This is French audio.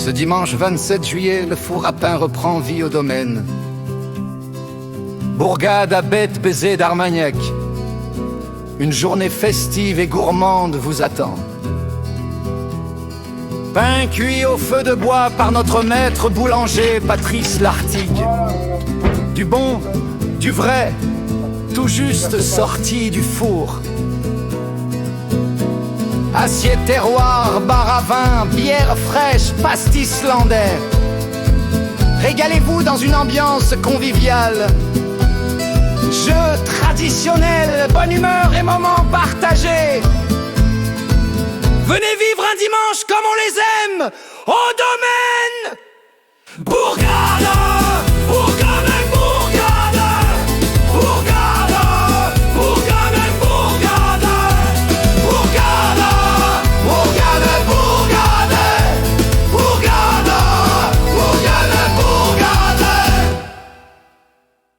Ce dimanche 27 juillet, le four à pain reprend vie au domaine. Bourgade à bête baiser d'Armagnac. Une journée festive et gourmande vous attend. Pain cuit au feu de bois par notre maître boulanger Patrice Lartigue. Du bon, du vrai, tout juste sorti du four. Assiette terroir, bar à vin, bière fraîche, pastis islandais. Régalez-vous dans une ambiance conviviale. Jeux traditionnels, bonne humeur et moments partagés. Venez vivre un dimanche comme on les aime, au domaine Bourgade.